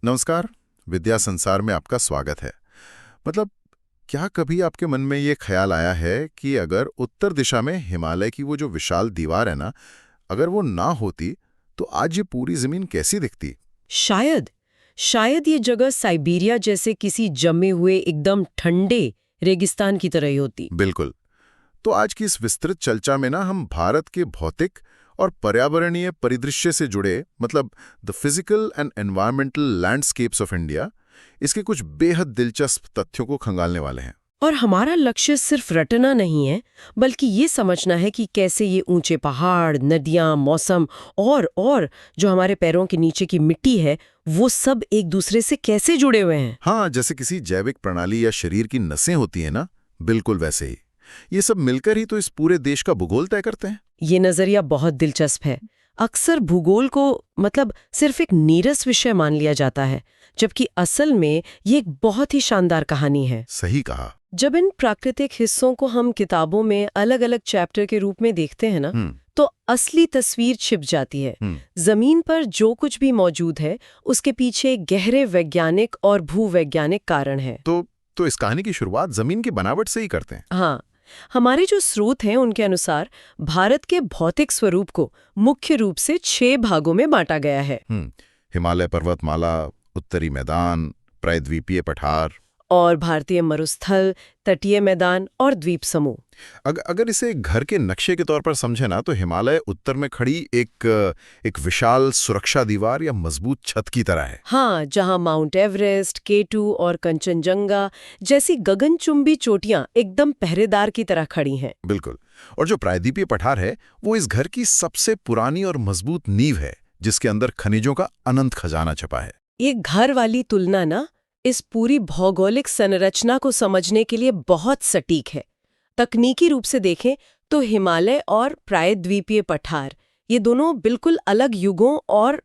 नमस्कार। विद्या संसार में आपका स्वागत है। मतलब, क्या कभी आपके मन में ये ख्याल आया है कि अगर उत्तर दिशा में हिमालय की वो जो विशाल दीवार है ना, अगर वो ना होती तो आज ये पूरी जमीन कैसी दिखती? शायद शायद ये जगह साइबेरिया जैसे किसी जमे हुए एकदम ठंडे रेगिस्तान की तरह ही होती। बिल्कुल। तो आज की इस विस्तृत चर्चा में ना हम भारत के भौतिक और पर्यावरणीय परिदृश्य से जुड़े, मतलब the physical and environmental landscapes of India, इसके कुछ बेहद दिलचस्प तथ्यों को खंगालने वाले हैं। और हमारा लक्ष्य सिर्फ रटना नहीं है, बल्कि ये समझना है कि कैसे ये ऊंचे पहाड़, नदियां, मौसम और जो हमारे पैरों के नीचे की मिट्टी है, वो सब एक दूसरे से कैसे जुड़े हुए हैं। हाँ, जैसे किसी जैविक प्रणाली या शरीर की नसें होती हैं ना, बिल्कुल वैसे ही ये सब मिलकर ही तो इस पूरे देश का भूगोल तय करते हैं। ये नजरिया बहुत दिलचस्प है। अक्सर भूगोल को सिर्फ एक नीरस विषय मान लिया जाता है, जबकि असल में ये एक बहुत ही शानदार कहानी है। सही कहा। जब इन प्राकृतिक हिस्सों को हम किताबों में अलग अलग चैप्टर के रूप में देखते हैं ना, तो असली तस्वीर छिप जाती है। जमीन पर जो कुछ भी मौजूद है, उसके पीछे गहरे वैज्ञानिक और भूवैज्ञानिक कारण है। तो इस कहानी की शुरुआत जमीन की बनावट से ही करते हैं। हाँ, हमारे जो स्रोत हैं उनके अनुसार भारत के भौतिक स्वरूप को मुख्य रूप से 6 भागों में बांटा गया है। हिमालय पर्वतमाला, उत्तरी मैदान, प्रायद्वीपीय पठार और भारतीय मरुस्थल, तटीय मैदान और द्वीप समूह। अगर इसे एक घर के नक्शे के तौर पर समझे ना, तो हिमालय उत्तर में खड़ी एक विशाल सुरक्षा दीवार या मजबूत छत की तरह है। हाँ, जहाँ माउंट एवरेस्ट, केटू और कंचनजंगा जैसी गगनचुंबी चोटियां एकदम पहरेदार की तरह खड़ी हैं। बिल्कुल। और जो प्रायद्वीपीय पठार है, वो इस घर की सबसे पुरानी और मजबूत नींव है, जिसके अंदर खनिजों का अनंत खजाना छुपा है। ये घर वाली तुलना ना इस पूरी भौगोलिक संरचना को समझने के लिए बहुत सटीक है। तकनीकी रूप से देखें तो हिमालय और प्रायद्वीपीय पठार, ये दोनों बिल्कुल अलग युगों और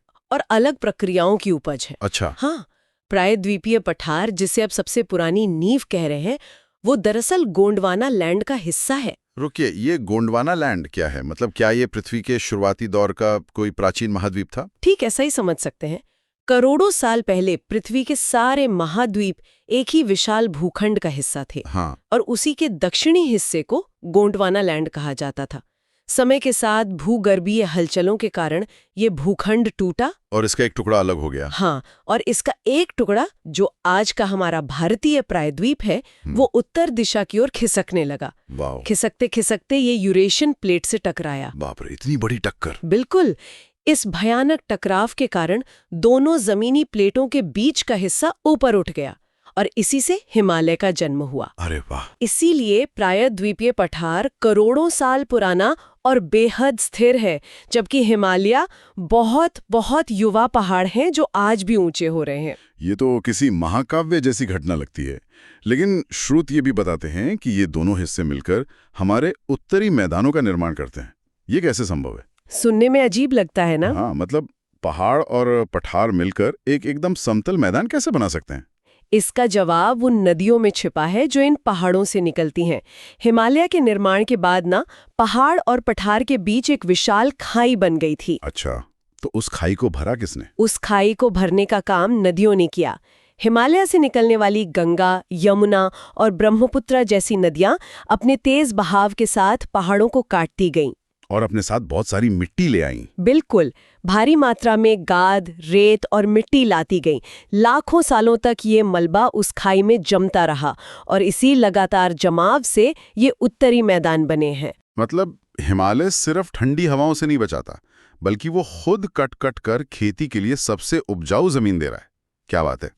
अलग प्रक्रियाओं की उपज है। अच्छा। हाँ, प्रायद्वीपीय पठार, जिसे अब सबसे पुरानी नींव कह रहे हैं, वो दरअसल गोंडवाना लैंड का हिस्सा है। रुकिए, ये गोंडवाना लैंड क्या है? मतलब क्या ये पृथ्वी के शुरुआती दौर का कोई प्राचीन महाद्वीप था? ठीक ऐसा ही समझ सकते हैं। करोड़ों साल पहले पृथ्वी के सारे महाद्वीप एक ही विशाल भूखंड का हिस्सा थे। हाँ। और उसी के दक्षिणी हिस्से को गोंडवाना लैंड कहा जाता था। समय के साथ भूगर्भीय हलचलों के कारण ये भूखंड टूटा और इसका एक टुकड़ा अलग हो गया। हाँ, और इसका एक टुकड़ा, जो आज का हमारा भारतीय प्रायद्वीप है, वो उत्तर दिशा की ओर खिसकने लगा। वाह। खिसकते खिसकते ये यूरेशियन प्लेट से टकराया। बाप रे, इतनी बड़ी टक्कर! बिल्कुल। इस भयानक टकराव के कारण दोनों जमीनी प्लेटों के बीच का हिस्सा ऊपर उठ गया और इसी से हिमालय का जन्म हुआ। अरे वाह! इसीलिए प्रायद्वीपीय पठार करोड़ों साल पुराना और बेहद स्थिर है, जबकि हिमालय बहुत बहुत युवा पहाड़ हैं जो आज भी ऊंचे हो रहे हैं। ये तो किसी महाकाव्य जैसी घटना लगती है। लेकिन स्रोत ये भी बताते हैं कि ये दोनों हिस्से मिलकर हमारे उत्तरी मैदानों का निर्माण करते हैं। ये कैसे संभव है? सुनने में अजीब लगता है ना? हाँ, मतलब पहाड़ और पठार मिलकर एक एकदम समतल मैदान कैसे बना सकते हैं? इसका जवाब उन नदियों में छिपा है जो इन पहाड़ों से निकलती हैं। हिमालय के निर्माण के बाद ना, पहाड़ और पठार के बीच एक विशाल खाई बन गई थी। अच्छा, तो उस खाई को भरा किसने? उस खाई को भरने का काम नदियों ने किया। हिमालय से निकलने वाली गंगा, यमुना और ब्रह्मपुत्र जैसी नदियां अपने तेज बहाव के साथ पहाड़ों को काटती गईं और अपने साथ बहुत सारी मिट्टी ले आईं। बिल्कुल, भारी मात्रा में गाद, रेत और मिट्टी लाती गई। लाखों सालों तक ये मलबा उस खाई में जमता रहा और इसी लगातार जमाव से ये उत्तरी मैदान बने हैं। मतलब हिमालय सिर्फ ठंडी हवाओं से नहीं बचाता, बल्कि वो खुद कट कट कर खेती के लिए सबसे उपजाऊ जमीन दे रहा है। क्या बात है!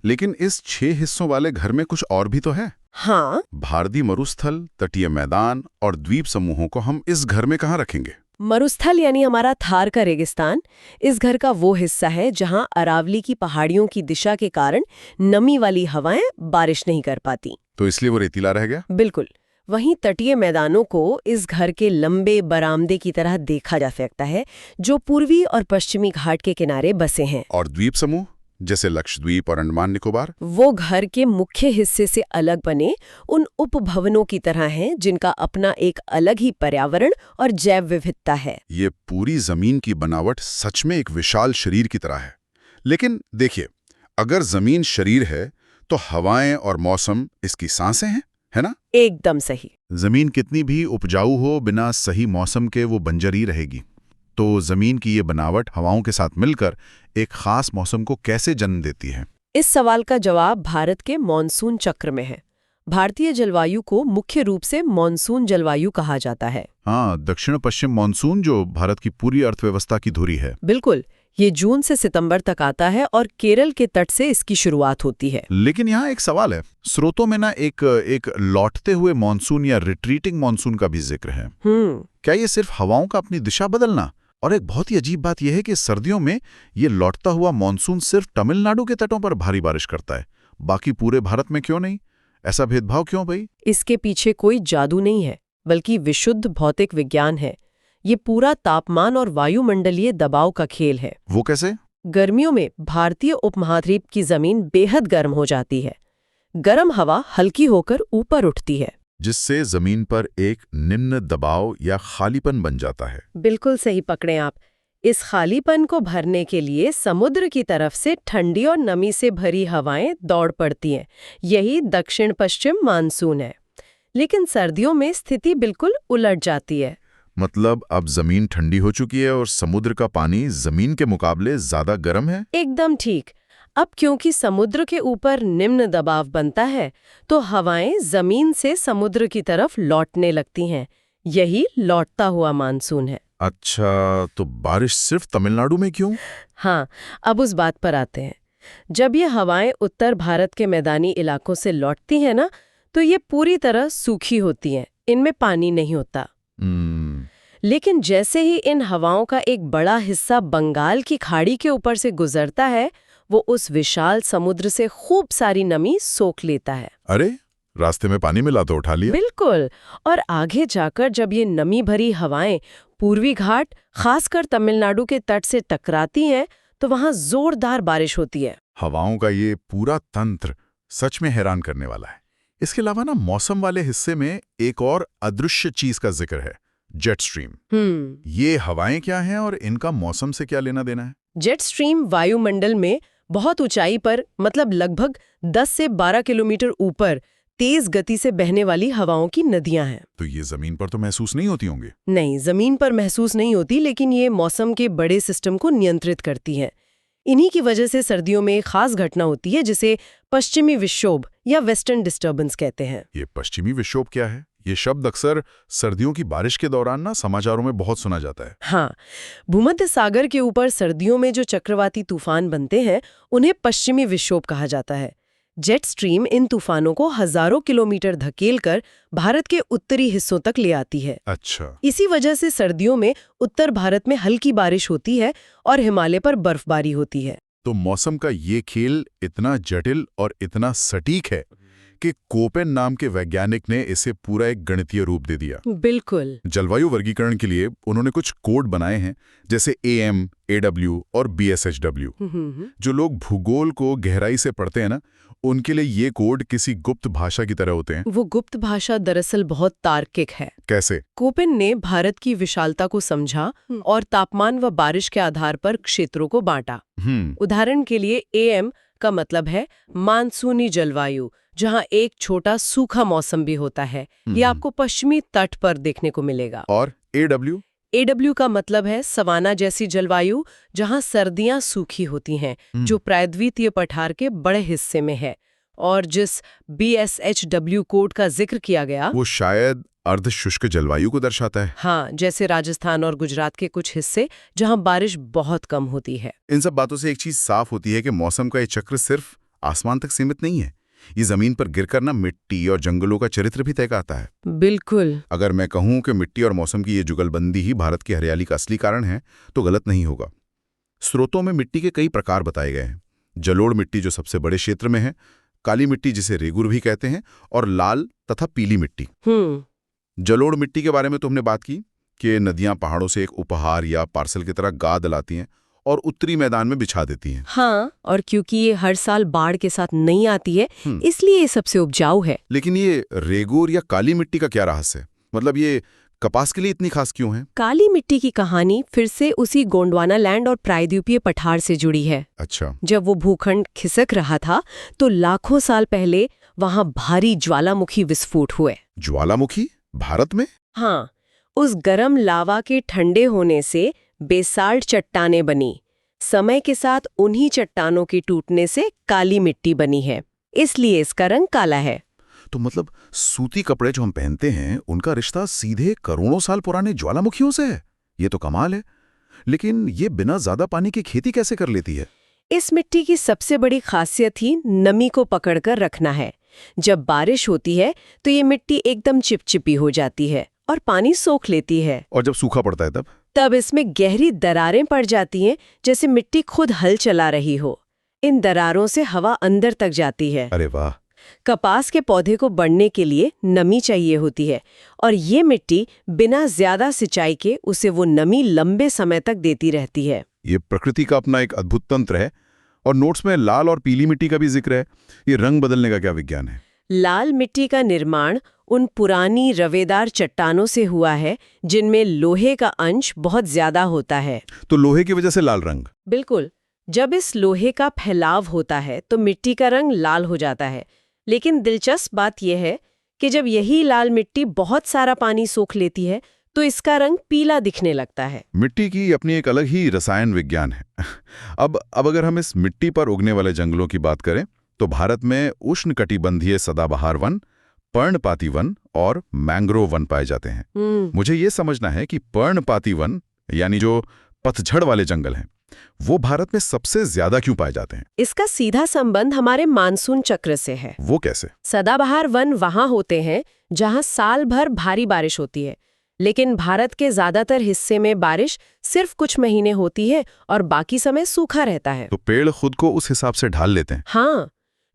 लेकिन इस 6 हिस्सों वाले घर में कुछ और भी तो है। हाँ, भारतीय मरुस्थल, तटीय मैदान और द्वीप समूहों को हम इस घर में कहाँ रखेंगे? मरुस्थल यानी हमारा थार का रेगिस्तान इस घर का वो हिस्सा है जहां अरावली की पहाड़ियों की दिशा के कारण नमी वाली हवाएं बारिश नहीं कर पाती, तो इसलिए वो रेतीला रह गया। बिल्कुल। वहीं तटीय मैदानों को इस घर के लंबे बरामदे की तरह देखा जा सकता है, जो पूर्वी और पश्चिमी घाट के किनारे बसे हैं। और द्वीप समूह जैसे लक्षद्वीप और अंडमान निकोबार, वो घर के मुख्य हिस्से से अलग बने उन उपभवनों की तरह हैं, जिनका अपना एक अलग ही पर्यावरण और जैव विविधता है। ये पूरी जमीन की बनावट सच में एक विशाल शरीर की तरह है। लेकिन देखिए, अगर जमीन शरीर है तो हवाएं और मौसम इसकी सांसें हैं, है ना? एकदम सही। जमीन कितनी भी उपजाऊ हो, बिना सही मौसम के वो बंजर ही रहेगी। तो जमीन की ये बनावट हवाओं के साथ मिलकर एक खास मौसम को कैसे जन्म देती है? इस सवाल का जवाब भारत के मॉनसून चक्र में है। भारतीय जलवायु को मुख्य रूप से मॉनसून जलवायु कहा जाता है। हाँ, दक्षिण पश्चिम मानसून जो भारत की पूरी अर्थव्यवस्था की धुरी है। बिल्कुल, ये जून से सितंबर तक आता है और केरल के तट से इसकी शुरुआत होती है। लेकिन यहाँ एक सवाल है, स्रोतों में ना एक लौटते हुए मानसून या रिट्रीटिंग मानसून का भी जिक्र है। क्या ये सिर्फ हवाओं का अपनी दिशा बदलना? और एक बहुत ही अजीब बात यह है कि सर्दियों में ये लौटता हुआ मानसून सिर्फ तमिलनाडु के तटों पर भारी बारिश करता है, बाकी पूरे भारत में क्यों नहीं? ऐसा भेदभाव क्यों भाई? इसके पीछे कोई जादू नहीं है, बल्कि विशुद्ध भौतिक विज्ञान है। ये पूरा तापमान और वायुमंडलीय दबाव का खेल है। वो कैसे? गर्मियों में भारतीय उपमहाद्वीप की जमीन बेहद गर्म हो जाती है। गर्म हवा हल्की होकर ऊपर उठती है, जिससे जमीन पर एक निम्न दबाव या खालीपन बन जाता है। बिल्कुल सही पकड़े आप। इस खालीपन को भरने के लिए समुद्र की तरफ से ठंडी और नमी से भरी हवाएं दौड़ पड़ती हैं। यही दक्षिण पश्चिम मानसून है। लेकिन सर्दियों में स्थिति बिल्कुल उलट जाती है। मतलब अब जमीन ठंडी हो चुकी है और समुद्र का पानी जमीन के मुकाबले ज्यादा गर्म है? एकदम ठीक। अब क्योंकि समुद्र के ऊपर निम्न दबाव बनता है, तो हवाएं जमीन से समुद्र की तरफ लौटने लगती हैं। यही लौटता हुआ मानसून है। अच्छा, तो बारिश सिर्फ तमिलनाडु में क्यों? हाँ, अब उस बात पर आते हैं। जब ये हवाएं उत्तर भारत के मैदानी इलाकों से लौटती हैं ना, तो ये पूरी तरह सूखी होती हैं, इनमें पानी नहीं होता। लेकिन जैसे ही इन हवाओं का एक बड़ा हिस्सा बंगाल की खाड़ी के ऊपर से गुजरता है, वो उस विशाल समुद्र से खूब सारी नमी सोख लेता है। अरे, रास्ते में पानी मिला तो उठा लिया। बिल्कुल। और आगे जाकर जब ये नमी भरी हवाएं पूर्वी घाट, खासकर तमिलनाडु के तट से टकराती हैं, तो वहां जोरदार बारिश होती है। हवाओं का ये पूरा तंत्र सच में हैरान करने वाला है। इसके अलावा ना मौसम वाले हिस्से में एक और अदृश्य चीज का जिक्र है, जेट स्ट्रीम। ये हवाएं क्या हैं और इनका मौसम से क्या लेना देना है? जेट स्ट्रीम वायुमंडल में बहुत ऊंचाई पर, मतलब लगभग 10 से 12 किलोमीटर ऊपर तेज गति से बहने वाली हवाओं की नदियां हैं। तो ये जमीन पर तो महसूस नहीं होती होंगी? नहीं, जमीन पर महसूस नहीं होती, लेकिन ये मौसम के बड़े सिस्टम को नियंत्रित करती हैं। इन्हीं की वजह से सर्दियों में एक खास घटना होती है जिसे पश्चिमी विक्षोभ या वेस्टर्न डिस्टर्बेंस कहते हैं। ये पश्चिमी विक्षोभ क्या है? ये शब्द अक्सर सर्दियों की बारिश के दौरान ना समाचारों में बहुत सुना जाता है। हाँ, भूमध्य सागर के ऊपर सर्दियों में जो चक्रवाती तूफान बनते हैं, उन्हें पश्चिमी विक्षोभ कहा जाता है। जेट स्ट्रीम इन तूफानों को हजारों किलोमीटर धकेलकर भारत के उत्तरी हिस्सों तक ले आती है। अच्छा। इसी वजह से सर्दियों में उत्तर भारत में हल्की बारिश होती है और हिमालय पर बर्फबारी होती है। तो मौसम का ये खेल इतना जटिल और इतना सटीक है कि कोपेन नाम के वैज्ञानिक ने इसे पूरा एक गणितीय रूप दे दिया। बिल्कुल। जलवायु वर्गीकरण के लिए उन्होंने कुछ कोड बनाए हैं, जैसे AM, AW और BSHW। जो लोग भूगोल को गहराई से पढ़ते हैं ना, उनके लिए ये कोड किसी गुप्त भाषा की तरह होते हैं। वो गुप्त भाषा दरअसल बहुत तार्किक है। कैसे? कोपेन ने भारत की विशालता को समझा और तापमान व बारिश के आधार पर क्षेत्रों को बांटा। उदाहरण के लिए AM का मतलब है मानसूनी जलवायु, जहां एक छोटा सूखा मौसम भी होता है। ये आपको पश्चिमी तट पर देखने को मिलेगा। और AW का मतलब है सवाना जैसी जलवायु, जहां सर्दियां सूखी होती हैं, जो प्रायद्वीपीय पठार के बड़े हिस्से में है। और जिस BSHW कोड का जिक्र किया गया, वो शायद अर्धशुष्क जलवायु को दर्शाता है। हाँ, जैसे राजस्थान और गुजरात के कुछ हिस्से जहां बारिश बहुत कम होती है। इन सब बातों से एक चीज साफ होती है कि मौसम का ये चक्र सिर्फ आसमान तक सीमित नहीं है। ये जमीन पर गिरकर ना मिट्टी और जंगलों का चरित्र भी तय करता है। बिल्कुल। अगर मैं कहूं कि मिट्टी और मौसम की ये जुगलबंदी ही भारत की हरियाली का असली कारण है, तो गलत नहीं होगा। स्रोतों में मिट्टी के कई प्रकार बताए गए हैं। जलोढ़ मिट्टी जो सबसे बड़े क्षेत्र में है, काली मिट्टी जिसे रेगुर भी कहते हैं, और लाल तथा पीली मिट्टी। जलोढ़ मिट्टी के बारे में तो हमने बात की कि नदियां पहाड़ों से एक उपहार या पार्सल की तरह गाद लाती हैं और उत्तरी मैदान में बिछा देती हैं। हाँ, और क्योंकि ये हर साल बाढ़ के साथ नहीं आती है, इसलिए ये सबसे उपजाऊ है। लेकिन ये रेगुर या काली मिट्टी का क्या रहस्य है? मतलब ये कपास के लिए इतनी खास क्यों है? काली मिट्टी की कहानी फिर से उसी गोंडवाना लैंड और प्रायद्वीपीय पठार से जुड़ी है। अच्छा। जब वो भूखंड खिसक रहा था तो लाखों साल पहले वहां भारी ज्वालामुखी विस्फोट हुए। ज्वालामुखी भारत में? हाँ, उस गरम लावा के ठंडे होने से बेसाल्ट चट्टानें बनी। समय के साथ उन्हीं चट्टानों के टूटने से काली मिट्टी बनी है, इसलिए इसका रंग काला है। तो मतलब सूती कपड़े जो हम पहनते हैं उनका रिश्ता सीधे करोड़ों साल पुराने ज्वालामुखियों से है। ये तो कमाल है। लेकिन ये बिना ज्यादा पानी की खेती कैसे कर लेती है? इस मिट्टी की सबसे बड़ी खासियत ही नमी को पकड़कर रखना है। जब बारिश होती है तो ये मिट्टी एकदम चिपचिपी हो जाती है और पानी सोख लेती है। और जब सूखा पड़ता है तब इसमें गहरी दरारें पड़ जाती हैं, जैसे मिट्टी खुद हल चला रही हो। इन दरारों से हवा अंदर तक जाती है। अरे वाह। कपास के पौधे को बढ़ने के लिए नमी चाहिए होती है और ये मिट्टी बिना ज्यादा सिंचाई के उसे वो नमी लंबे समय तक देती रहती है। ये प्रकृति का अपना एक अद्भुत तंत्र है। और नोट्स में लाल और पीली मिट्टी का भी जिक्र है। ये रंग बदलने का क्या विज्ञान है? लाल मिट्टी का निर्माण उन पुरानी रवेदार चट्टानों से हुआ है जिनमें लोहे का अंश बहुत ज्यादा होता है। तो लोहे की वजह से लाल रंग? बिल्कुल। जब इस लोहे का फैलाव होता है तो मिट्टी का रंग लाल हो जाता है। लेकिन दिलचस्प बात यह है कि जब यही लाल मिट्टी बहुत सारा पानी सोख लेती है तो इसका रंग पीला दिखने लगता है। मिट्टी की अपनी एक अलग ही रसायन विज्ञान है। अब अगर हम इस मिट्टी पर उगने वाले जंगलों की बात करें तो भारत में उष्णकटिबंधीय सदाबहार वन, पर्णपाती वन और मैंग्रोव वन पाए जाते हैं। मुझे ये समझना है कि पर्णपाती वन यानी जो पतझड़ वाले जंगल हैं वो भारत में सबसे ज्यादा क्यों पाए जाते हैं? इसका सीधा संबंध हमारे मानसून चक्र से है। वो कैसे? सदाबहार वन वहां होते हैं जहां साल भर भारी बारिश होती है, लेकिन भारत के ज्यादातर हिस्से में बारिश सिर्फ कुछ महीने होती है और बाकी समय सूखा रहता है। तो पेड़ खुद को उस हिसाब से ढाल लेते हैं। हाँ,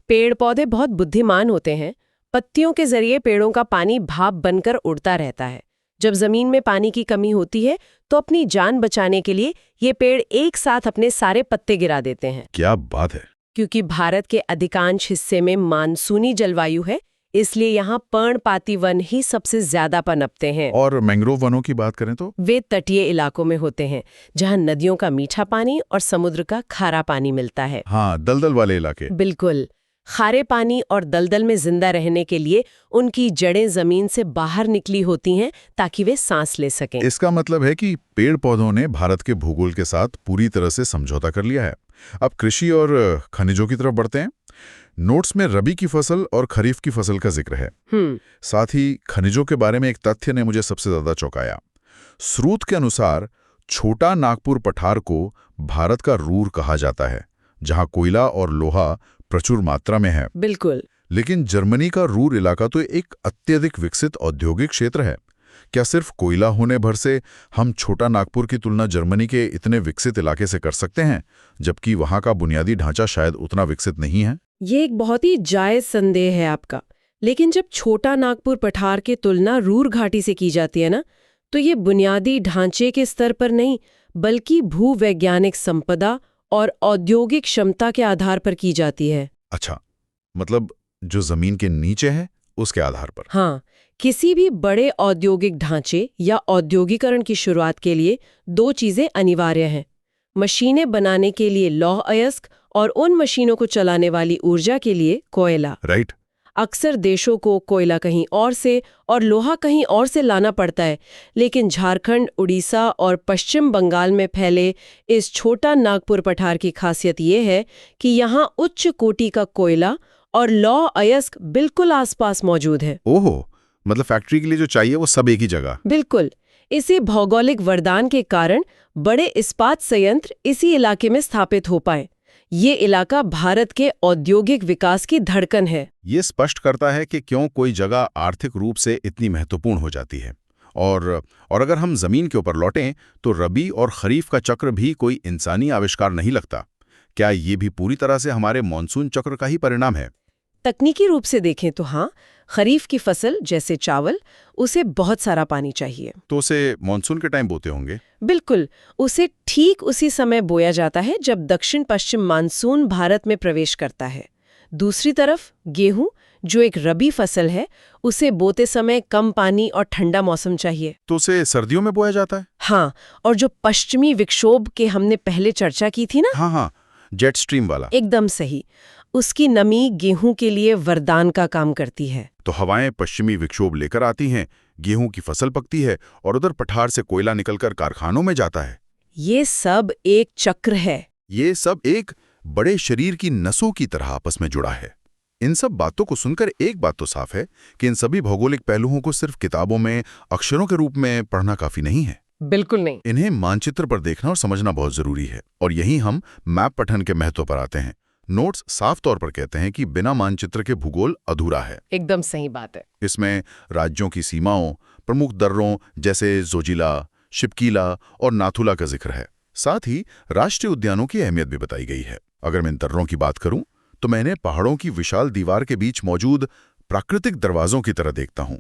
पेड़ पौधे बहुत बुद्धिमान होते हैं। पत्तियों के जरिए पेड़ों का पानी भाप बनकर उड़ता रहता है। जब जमीन में पानी की कमी होती है तो अपनी जान बचाने के लिए ये पेड़ एक साथ अपने सारे पत्ते गिरा देते हैं। क्या बात है। क्योंकि भारत के अधिकांश हिस्से में मानसूनी जलवायु है, इसलिए यहाँ पर्णपाती वन ही सबसे ज्यादा पनपते हैं। और मैंग्रोव वनों की बात करें तो? वे तटीय इलाकों में होते हैं जहाँ नदियों का मीठा पानी और समुद्र का खारा पानी मिलता है। हाँ, दलदल वाले इलाके। बिल्कुल। खारे पानी और दलदल में जिंदा रहने के लिए उनकी जड़ें जमीन से बाहर निकली होती हैं ताकि वे सांस ले सकें। इसका मतलब है कि पेड़ पौधों ने भारत के भूगोल के साथ पूरी तरह से समझौता कर लिया है। अब कृषि और खनिजों की तरफ बढ़ते हैं। नोट्स में रबी की फसल और खरीफ की फसल का जिक्र है। साथ ही खनिजों के बारे में एक तथ्य ने मुझे सबसे ज्यादा चौंकाया। स्रोत के अनुसार छोटा नागपुर पठार को भारत का रूर कहा जाता है, जहां कोयला और लोहा प्रचुर मात्रा में है। बिल्कुल। लेकिन जर्मनी का रूर इलाका तो एक अत्यधिक विकसित औद्योगिक क्षेत्र है। क्या सिर्फ कोयला होने भर से हम छोटा नागपुर की तुलना जर्मनी के इतने विकसित इलाके से कर सकते हैं, जबकि वहां का बुनियादी ढांचा शायद उतना विकसित नहीं है? ये एक बहुत ही जायज संदेह है आपका। लेकिन जब छोटा नागपुर पठार की तुलना रूर घाटी से की जाती है ना, तो ये बुनियादी ढांचे के स्तर पर नहीं बल्कि भूवैज्ञानिक संपदा और औद्योगिक क्षमता के आधार पर की जाती है। अच्छा, मतलब जो जमीन के नीचे है उसके आधार पर? हाँ, किसी भी बड़े औद्योगिक ढांचे या औद्योगिकरण की शुरुआत के लिए दो चीजें अनिवार्य हैं। मशीनें बनाने के लिए लौह अयस्क और उन मशीनों को चलाने वाली ऊर्जा के लिए कोयला। राइट। अक्सर देशों को कोयला कहीं और से और लोहा कहीं और से लाना पड़ता है, लेकिन झारखंड, उड़ीसा और पश्चिम बंगाल में फैले इस छोटा नागपुर पठार की खासियत ये है कि यहाँ उच्च कोटि का कोयला और लौह अयस्क बिल्कुल आसपास मौजूद है। ओहो, मतलब फैक्ट्री के लिए जो चाहिए वो सब एक ही जगह। बिल्कुल। इसी भौगोलिक वरदान के कारण बड़े इस्पात संयंत्र इसी इलाके में स्थापित हो पाए। ये इलाका भारत के औद्योगिक विकास की धड़कन है। ये स्पष्ट करता है कि क्यों कोई जगह आर्थिक रूप से इतनी महत्वपूर्ण हो जाती है। और अगर हम जमीन के ऊपर लौटें तो रबी और खरीफ का चक्र भी कोई इंसानी आविष्कार नहीं लगता। क्या ये भी पूरी तरह से हमारे मॉनसून चक्र का ही परिणाम है? तकनीकी रूप से देखें तो हाँ, खरीफ की फसल जैसे चावल, उसे बहुत सारा पानी चाहिए। तो उसे मॉनसून के टाइम बोते होंगे? बिल्कुल, उसे ठीक उसी समय बोया जाता है जब दक्षिण पश्चिम मानसून भारत में प्रवेश करता है। दूसरी तरफ गेहूं, जो एक रबी फसल है उसे बोते समय कम पानी और ठंडा मौसम चाहिए। तो उसे सर्दियों में बोया जाता है? हाँ, और जो पश्चिमी विक्षोभ के हमने पहले चर्चा की थी ना, हाँ, जेट स्ट्रीम वाला। एकदम सही, उसकी नमी गेहूं के लिए वरदान का काम करती है। तो हवाएं पश्चिमी विक्षोभ लेकर आती हैं, गेहूं की फसल पकती है और उधर पठार से कोयला निकलकर कारखानों में जाता है। ये सब एक चक्र है। ये सब एक बड़े शरीर की नसों की तरह आपस में जुड़ा है। इन सब बातों को सुनकर एक बात तो साफ है कि इन सभी भौगोलिक पहलुओं को सिर्फ किताबों में अक्षरों के रूप में पढ़ना काफी नहीं है। बिल्कुल नहीं। इन्हें मानचित्र पर देखना और समझना बहुत जरूरी है। और यही हम मैप पठन के महत्व पर आते हैं। नोट्स साफ तौर पर कहते हैं कि बिना मानचित्र के भूगोल अधूरा है। एकदम सही बात है। इसमें राज्यों की सीमाओं, प्रमुख दर्रों जैसे जोजिला, शिपकीला और नाथुला का जिक्र है। साथ ही राष्ट्रीय उद्यानों की अहमियत भी बताई गई है। अगर मैं इन दर्रों की बात करूं तो मैं इन्हें पहाड़ों की विशाल दीवार के बीच मौजूद प्राकृतिक दरवाजों की तरह देखता हूं।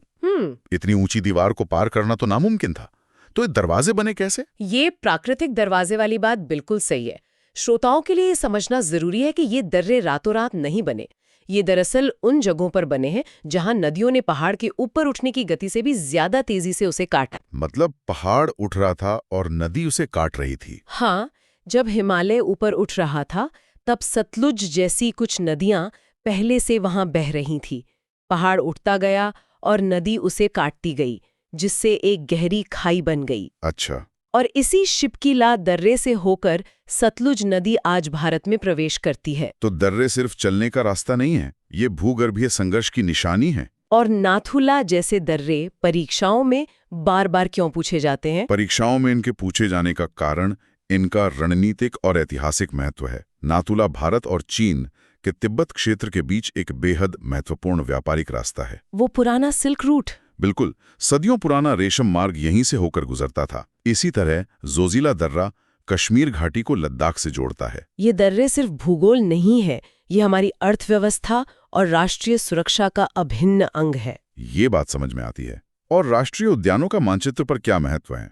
इतनी ऊंची दीवार को पार करना तो नामुमकिन था, तो ये दरवाजे बने कैसे? ये प्राकृतिक दरवाजे वाली बात बिल्कुल सही है। श्रोताओं के लिए ये समझना जरूरी है कि ये दर्रे रातों रात नहीं बने। ये दरअसल उन जगहों पर बने हैं जहां नदियों ने पहाड़ के ऊपर उठने की गति से भी ज्यादा तेजी से उसे काटा। मतलब पहाड़ उठ रहा था और नदी उसे काट रही थी। हाँ, जब हिमालय ऊपर उठ रहा था तब सतलुज जैसी कुछ नदियां पहले से वहां बह रही थी। पहाड़ उठता गया और नदी उसे काटती गई, जिससे एक गहरी खाई बन गई। अच्छा। और इसी शिपकीला दर्रे से होकर सतलुज नदी आज भारत में प्रवेश करती है। तो दर्रे सिर्फ चलने का रास्ता नहीं है, ये भूगर्भीय संघर्ष की निशानी है। और नाथुला जैसे दर्रे परीक्षाओं में बार बार क्यों पूछे जाते हैं? परीक्षाओं में इनके पूछे जाने का कारण इनका रणनीतिक और ऐतिहासिक महत्व है। नाथुला भारत और चीन के तिब्बत क्षेत्र के बीच एक बेहद महत्वपूर्ण व्यापारिक रास्ता है। वो पुराना सिल्क रूट। बिल्कुल, सदियों पुराना रेशम मार्ग यहीं से होकर गुजरता था। इसी तरह जोजिला दर्रा कश्मीर घाटी को लद्दाख से जोड़ता है। ये दर्रे सिर्फ भूगोल नहीं है, ये हमारी अर्थव्यवस्था और राष्ट्रीय सुरक्षा का अभिन्न अंग है। ये बात समझ में आती है। और राष्ट्रीय उद्यानों का मानचित्र पर क्या महत्व है?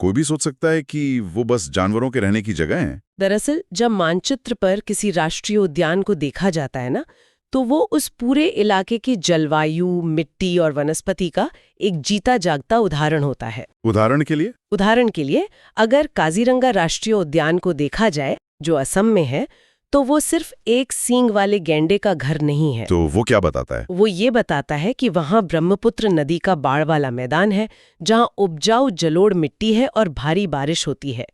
कोई भी सोच सकता है कि वो बस जानवरों के रहने की जगह है। दरअसल जब मानचित्र पर किसी राष्ट्रीय उद्यान को देखा जाता है ना, तो वो उस पूरे इलाके की जलवायु, मिट्टी और वनस्पति का एक जीता जागता उदाहरण होता है। उदाहरण के लिए अगर काजीरंगा राष्ट्रीय उद्यान को देखा जाए, जो असम में है, तो वो सिर्फ एक सींग वाले गैंडे का घर नहीं है। तो वो क्या बताता है? वो ये बताता है कि वहाँ ब्रह्मपुत्र नदी का बाढ़ वाला मैदान है, जहाँ उपजाऊ जलोढ़ मिट्टी है और भारी बारिश होती है।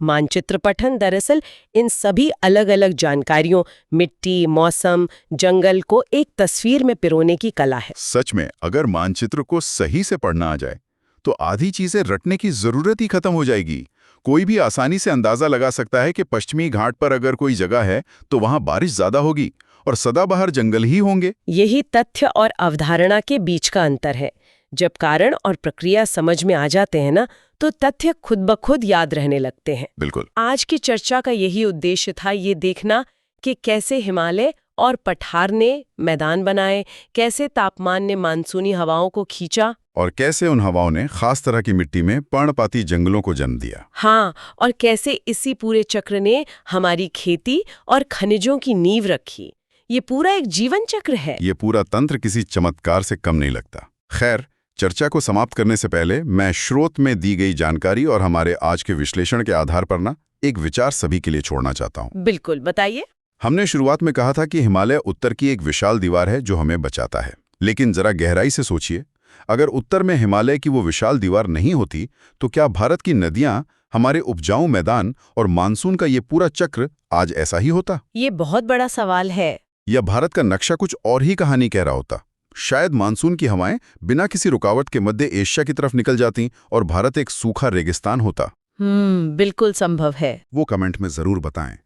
मानचित्र पठन दरअसल इन सभी अलग अलग जानकारियों, मिट्टी, मौसम, जंगल को एक तस्वीर में पिरोने की कला है। सच में, अगर मानचित्र को सही से पढ़ना आ जाए तो आधी चीजें रटने की जरूरत ही खत्म हो जाएगी। कोई भी आसानी से अंदाजा लगा सकता है कि पश्चिमी घाट पर अगर कोई जगह है तो वहां बारिश ज्यादा होगी और सदाबहार जंगल ही होंगे। यही तथ्य और अवधारणा के बीच का अंतर है। जब कारण और प्रक्रिया समझ में आ जाते हैं ना, तो तथ्य खुद ब खुद याद रहने लगते हैं। बिल्कुल। आज की चर्चा का यही उद्देश्य था, ये देखना कि कैसे हिमालय और पठार ने मैदान बनाए, कैसे तापमान ने मानसूनी हवाओं को खींचा और कैसे उन हवाओं ने खास तरह की मिट्टी में पर्णपाती जंगलों को जन्म दिया। हाँ, और कैसे इसी पूरे चक्र ने हमारी खेती और खनिजों की नींव रखी। ये पूरा एक जीवन चक्र है। ये पूरा तंत्र किसी चमत्कार से कम नहीं लगता। खैर, चर्चा को समाप्त करने से पहले मैं स्रोत में दी गई जानकारी और हमारे आज के विश्लेषण के आधार पर ना एक विचार सभी के लिए छोड़ना चाहता हूँ। बिल्कुल, बताइए। हमने शुरुआत में कहा था कि हिमालय उत्तर की एक विशाल दीवार है जो हमें बचाता है। लेकिन जरा गहराई से सोचिए, अगर उत्तर में हिमालय की वो विशाल दीवार नहीं होती तो क्या भारत की नदियां, हमारे उपजाऊ मैदान और मानसून का ये पूरा चक्र आज ऐसा ही होता? ये बहुत बड़ा सवाल है। या भारत का नक्शा कुछ और ही कहानी कह रहा होता? शायद मानसून की हवाएं बिना किसी रुकावट के मध्य एशिया की तरफ निकल जाती और भारत एक सूखा रेगिस्तान होता। बिल्कुल संभव है। वो कमेंट में जरूर बताएं।